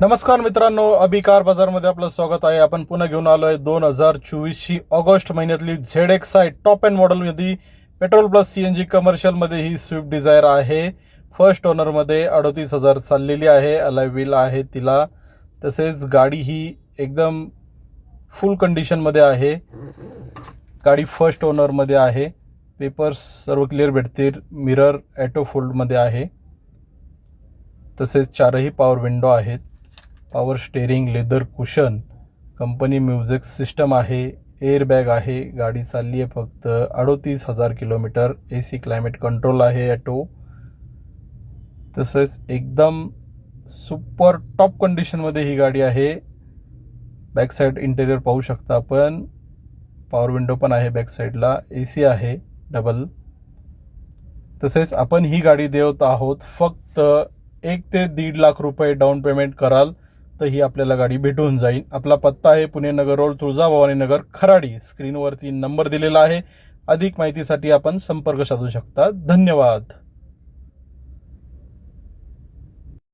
नमस्कार मित्रांनो, अभि कार बाजारमध्ये आपलं स्वागत आहे. आपण पुन्हा घेऊन आलोय 2024 ची ऑगस्ट महिन्यातली ZXi टॉप एंड मॉडेलमध्ये पेट्रोल प्लस CNG कमर्शियल मध्ये ही स्विफ्ट डिझायर आहे. फर्स्ट ओनर मध्ये 38,000 चाललेली आहे. अलॉय व्हील आहे तिला. तसेच गाडी ही एकदम फुल कंडिशन मध्ये आहे. गाडी फर्स्ट ओनर मध्ये आहे. पेपर्स सर्व क्लिअर भेटतील. मिरर ऑटो फोल्ड मध्ये आहे. तसेच चारही पॉवर विंडो आहेत. Power steering, leather cushion, company music system आहे. एअर बॅग आहे. गाडी चालली आहे फक्त 38,000 किलोमीटर. AC क्लायमेट कंट्रोल आहे ऑटो. तसेच एकदम सुपर टॉप कंडिशनमध्ये ही गाडी आहे. बॅक साईड इंटेरियर पाहू शकता आपण. पॉवर विंडो पण आहे बॅक साईडला. AC आहे डबल. तसेच आपण ही गाडी देत आहोत फक्त 1 ते 1.5 लाख रुपये डाऊन पेमेंट कराल तर ही आपल्याला गाडी भेटून जाईल. आपला पत्ता आहे पुणे नगर रोड, तुळजाभवानी नगर, खराडी. स्क्रीनवरती नंबर दिलेला आहे. अधिक माहितीसाठी आपण संपर्क साधू शकता. धन्यवाद.